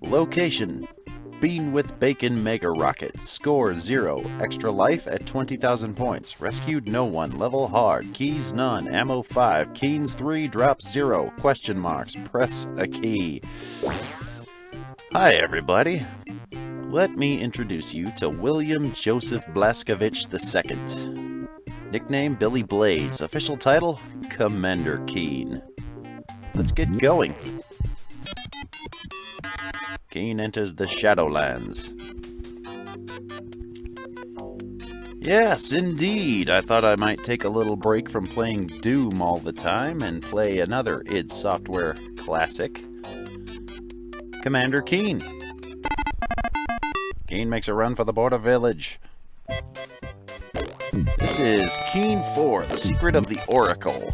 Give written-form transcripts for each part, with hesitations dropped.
Location: Bean with Bacon Mega Rocket. Score 0. Extra life at 20,000 points. Rescued no one. Level hard. Keys none. Ammo 5. Keens 3. Drops 0. Question marks. Press a key. Hi everybody. Let me introduce you to William Joseph Blaskovich II. Nickname Billy Blaze. Official title Commander Keen. Let's get going. Keen enters the Shadowlands. Yes, indeed. I thought I might take a little break from playing Doom all the time and play another id Software classic, Commander Keen. Keen makes a run for the border village. This is Keen 4, The Secret of the Oracle.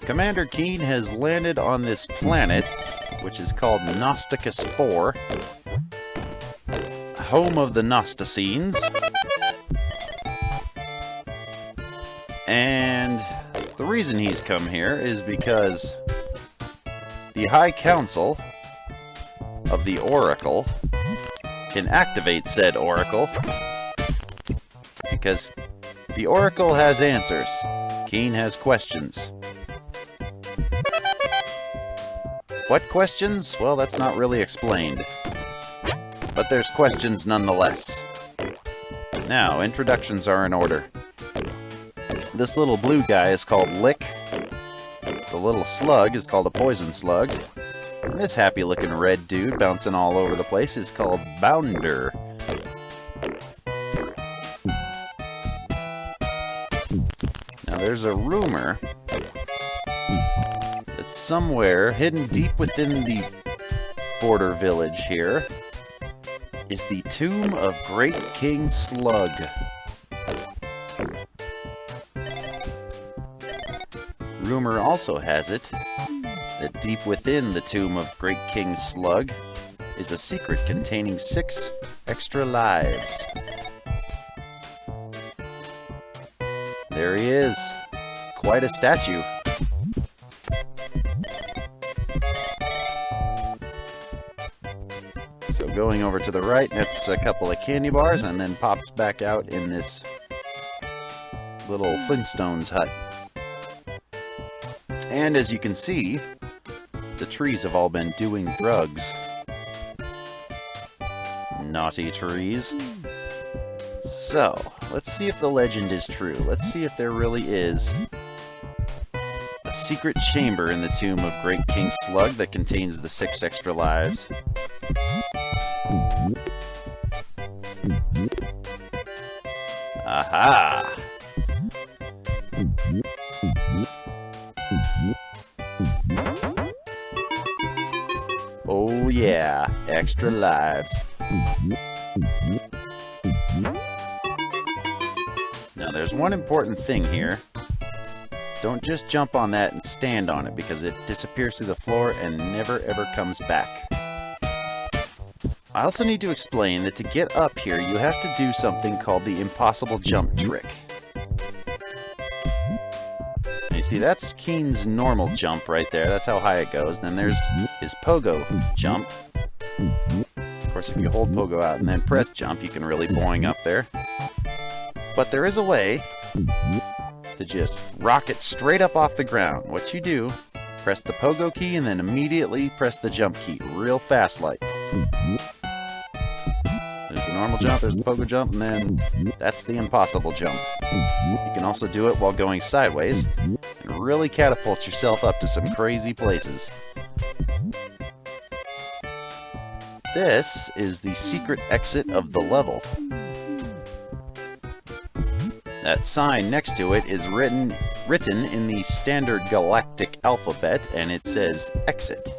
Commander Keen has landed on this planet, which is called Gnosticus 4, home of the Gnosticenes. And the reason he's come here is because the High Council of the Oracle can activate said Oracle, because the Oracle has answers. Keen has questions. What questions? Well, that's not really explained. But there's questions nonetheless. Now, introductions are in order. This little blue guy is called Lick. The little slug is called a poison slug. And this happy-looking red dude bouncing all over the place is called Bounder. Now, there's a rumor that somewhere hidden deep within the border village here is the tomb of Great King Slug. Rumor also has it that deep within the tomb of Great King Slug is a secret containing 6 extra lives. There he is. Quite a statue. So going over to the right, that's a couple of candy bars, and then pops back out in this little Flintstones hut. And as you can see, the trees have all been doing drugs. Naughty trees. So, let's see if the legend is true. Let's see if there really is a secret chamber in the tomb of Great King Slug that contains the 6 extra lives. Aha! Oh yeah, extra lives. Now there's one important thing here. Don't just jump on that and stand on it, because it disappears through the floor and never ever comes back. I also need to explain that to get up here, you have to do something called the impossible jump trick. Now you see, that's Keen's normal jump right there. That's how high it goes. Then there's his pogo jump. Of course, if you hold pogo out and then press jump, you can really boing up there. But there is a way to just rocket straight up off the ground. What you do, press the pogo key and then immediately press the jump key real fast like. There's the normal jump, there's the pogo jump, and then that's the impossible jump. You can also do it while going sideways and really catapult yourself up to some crazy places. This is the secret exit of the level. That sign next to it is written in the standard galactic alphabet, and it says exit.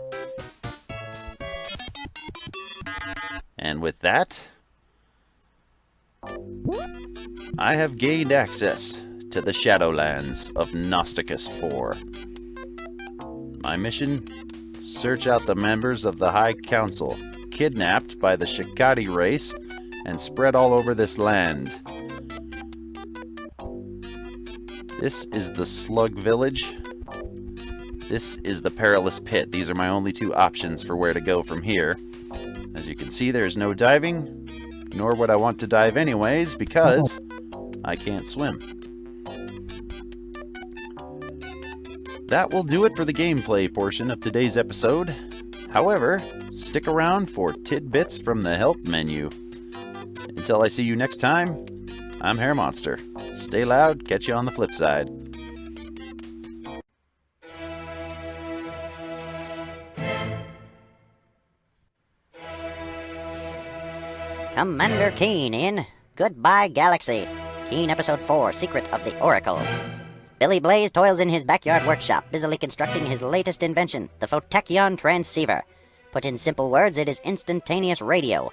And with that, I have gained access to the Shadowlands of Gnosticus 4. My mission? Search out the members of the High Council, kidnapped by the Shikati race and spread all over this land. This is the Slug Village. This is the perilous pit. These are my only two options for where to go from here. As you can see, there's no diving, nor would I want to dive anyways, because I can't swim. That will do it for the gameplay portion of today's episode. However, stick around for tidbits from the help menu. Until I see you next time, I'm Hair Monster. Stay loud, catch you on the flip side. Commander Keen in Goodbye Galaxy. Keen Episode 4, Secret of the Oracle. Billy Blaze toils in his backyard workshop, busily constructing his latest invention, the Photakion Transceiver. Put in simple words, it is instantaneous radio.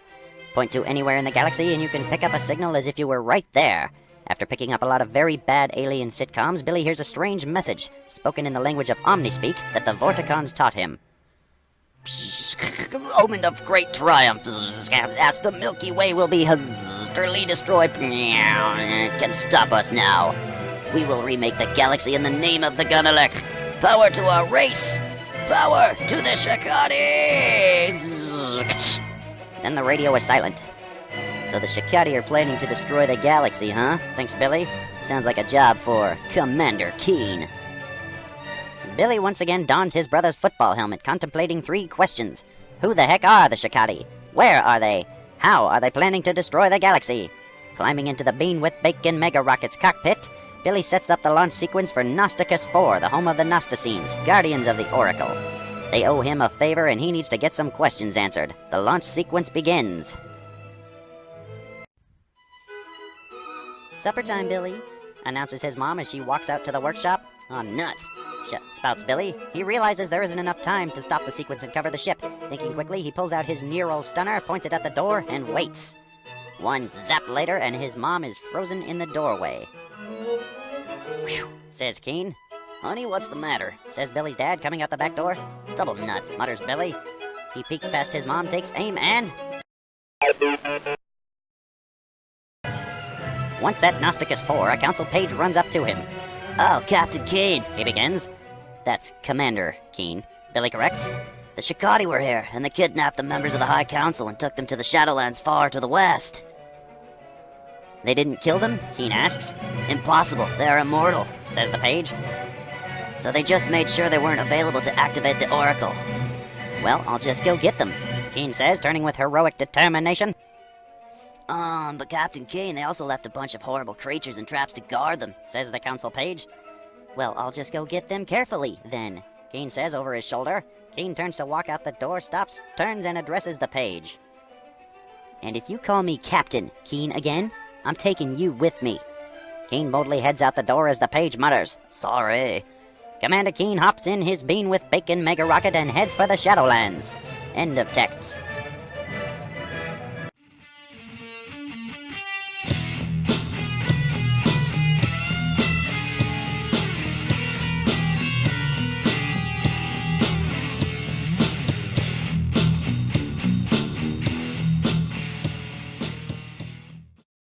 Point to anywhere in the galaxy and you can pick up a signal as if you were right there. After picking up a lot of very bad alien sitcoms, Billy hears a strange message, spoken in the language of Omnispeak, that the Vorticons taught him. Omen of great triumph, as the Milky Way will be utterly destroyed. Can stop us now. We will remake the galaxy in the name of the Gunalek. Power to our race! Power to the Shakati! Then the radio was silent. So the Shakati are planning to destroy the galaxy, huh? Thinks Billy. Sounds like a job for Commander Keen. Billy once again dons his brother's football helmet, contemplating 3 questions. Who the heck are the Shakati? Where are they? How are they planning to destroy the galaxy? Climbing into the Bean with Bacon Mega Rocket's cockpit, Billy sets up the launch sequence for Gnosticus 4, the home of the Gnosticenes, guardians of the Oracle. They owe him a favor and he needs to get some questions answered. The launch sequence begins. Supper time, Billy, announces his mom as she walks out to the workshop. Oh, nuts, spouts Billy. He realizes there isn't enough time to stop the sequence and cover the ship. Thinking quickly, he pulls out his neural stunner, points it at the door, and waits. One zap later, and his mom is frozen in the doorway. Whew, says Keen. Honey, what's the matter? Says Billy's dad, coming out the back door. Double nuts, mutters Billy. He peeks past his mom, takes aim, and... Once at Gnosticus 4, a council page runs up to him. Oh, Captain Keen, he begins. That's Commander Keen, Billy corrects. The Shakati were here, and they kidnapped the members of the High Council and took them to the Shadowlands far to the west. They didn't kill them? Keen asks. Impossible, they're immortal, says the page. So they just made sure they weren't available to activate the Oracle. Well, I'll just go get them, Keen says, turning with heroic determination. But Captain Keen, they also left a bunch of horrible creatures and traps to guard them, says the council page. Well, I'll just go get them carefully, then, Keen says over his shoulder. Keen turns to walk out the door, stops, turns, and addresses the page. And if you call me Captain Keen again, I'm taking you with me. Keen boldly heads out the door as the page mutters, Sorry. Commander Keen hops in his Bean with Bacon Mega Rocket and heads for the Shadowlands. End of texts.